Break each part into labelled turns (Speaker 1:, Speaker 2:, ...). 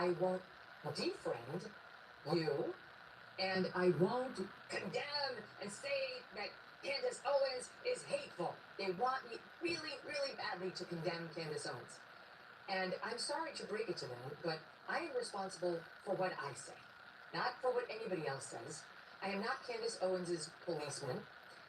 Speaker 1: I won't defriend you, and I won't condemn and say that Candace Owens is hateful. They want me really, really badly to condemn Candace Owens. And I'm sorry to break it to them, but I am responsible for what I say, not for what anybody else says. I am not Candace Owens' policeman.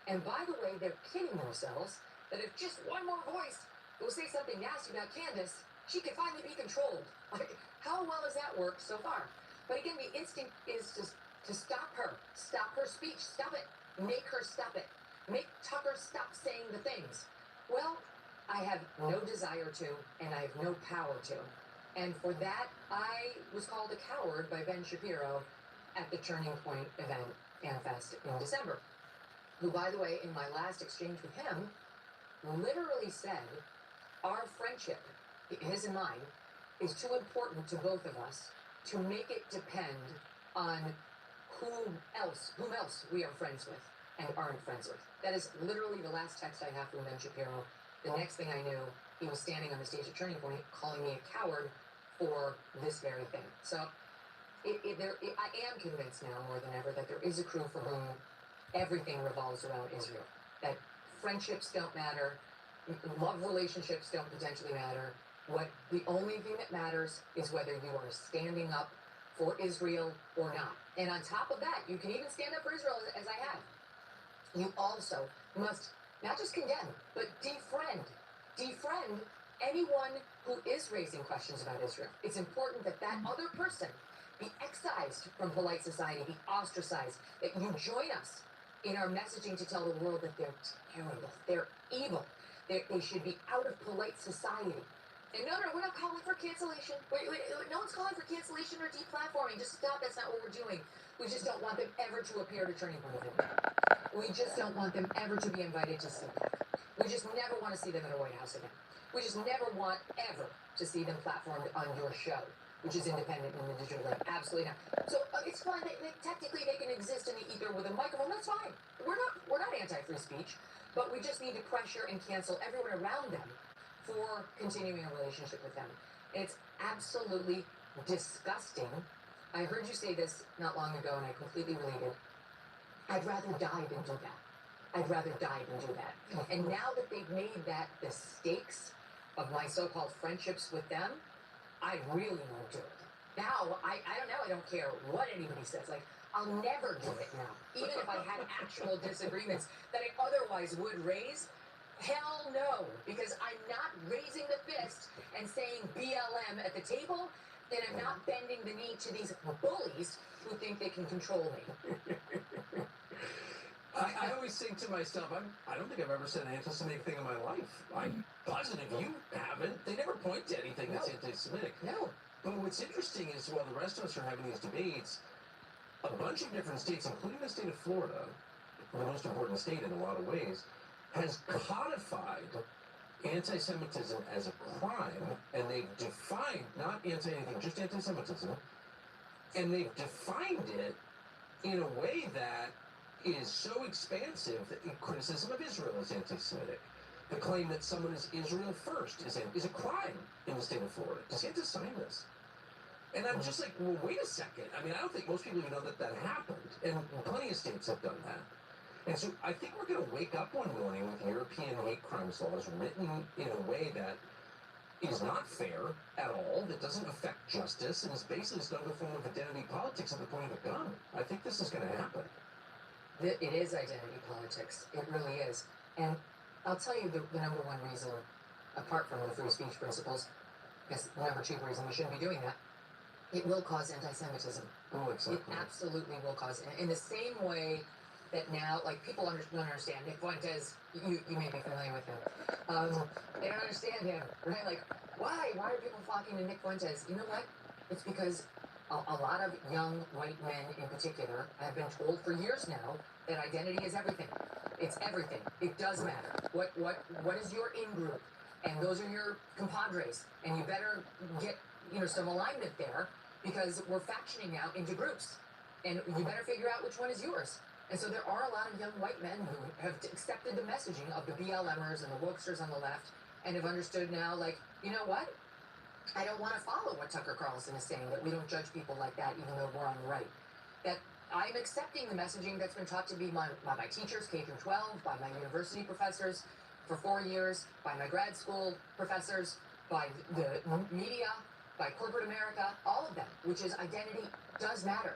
Speaker 1: And by the way, they're kidding themselves that if just one more voice will say something nasty about Candace, she can finally be controlled. Like, how well has that worked so far? But again, the instinct is to stop her speech, stop it, make her stop it, make Tucker stop saying the things. Well, I have no desire to, and I have no power to. And for that, I was called a coward by Ben Shapiro at the Turning Point event Manifest in December, who, by the way, in my last exchange with him, literally said, our friendship, his and mine, is too important to both of us to make it depend on whom else we are friends with and aren't friends with. That is literally the last text I have from Ben Shapiro. The next thing I knew, he was standing on the stage at Turning Point calling me a coward for this very thing. So I am convinced now more than ever that there is a crew for whom everything revolves around Israel. That friendships don't matter, love relationships don't potentially matter. The only thing that matters is whether you are standing up for Israel or not. And on top of that, you can even stand up for Israel as I have. You also must not just condemn, but defriend anyone who is raising questions about Israel. It's important that that other person be excised from polite society, be ostracized, that you join us in our messaging to tell the world that they're terrible, they're evil, they should be out of polite society. And no, we're not calling for cancellation. No one's calling for cancellation or deplatforming. Just stop. That's not what we're doing. We just don't want them ever to appear to Turning Point event. We just don't want them ever to be invited to speak. We just never want to see them at a White House event. We just never want ever to see them platformed on your show, which is independent in the digital link. Absolutely not. So it's fine. Technically, they can exist in the ether with a microphone. That's fine. We're not anti-free speech, but we just need to pressure and cancel everyone around them for continuing a relationship with them. It's absolutely disgusting. I heard you say this not long ago, and I completely relate it. I'd rather die than do that. I'd rather die than do that. And now that they've made that the stakes of my so-called friendships with them, I really won't do it. Now, I don't know, I don't care what anybody says. Like, I'll never do it now. Even if I had actual disagreements that I otherwise would raise, hell no, because I'm not raising the fist and saying BLM at the table, then I'm not bending the knee to these bullies who think they can control me.
Speaker 2: I always think to myself, I don't think I've ever said an anti-Semitic thing in my life. I'm positive you haven't. They never point to anything that's anti-Semitic.
Speaker 1: No.
Speaker 2: But what's interesting is while the rest of us are having these debates, a bunch of different states, including the state of Florida, the most important state in a lot of ways, has codified anti-Semitism as a crime, and they've defined, not anti-anything, just anti-Semitism, and they've defined it in a way that is so expansive that criticism of Israel is anti-Semitic. The claim that someone is Israel first is a crime in the state of Florida. DeSantis signed this. And I'm just like, well, wait a second. I mean, I don't think most people even know that that happened. And plenty of states have done that. And so I think we're going to wake up one morning with European hate crimes laws written in a way that is not fair at all, that doesn't affect justice, and is basically just another form of identity politics at the point of a gun. I think this is going to happen.
Speaker 1: It is identity politics. It really is. And I'll tell you the number one reason, apart from the free speech principles, because the number two reason we shouldn't be doing that, it will cause anti-Semitism.
Speaker 2: Oh, exactly.
Speaker 1: It absolutely will cause, in the same way that now, like, people don't understand. Nick Fuentes, you may be familiar with him. They don't understand him, right? Like, why? Why are people flocking to Nick Fuentes? You know what? It's because a lot of young white men in particular have been told for years now that identity is everything. It's everything. It does matter. What is your in-group? And those are your compadres. And you better get, some alignment there, because we're factioning now into groups. And you better figure out which one is yours. And so there are a lot of young white men who have accepted the messaging of the BLMers and the wokesters on the left and have understood now, like, you know what? I don't want to follow what Tucker Carlson is saying, that we don't judge people like that even though we're on the right. That I'm accepting the messaging that's been taught to me by my teachers, K through 12, by my university professors for 4 years, by my grad school professors, by the media, by corporate America, all of them, which is identity does matter.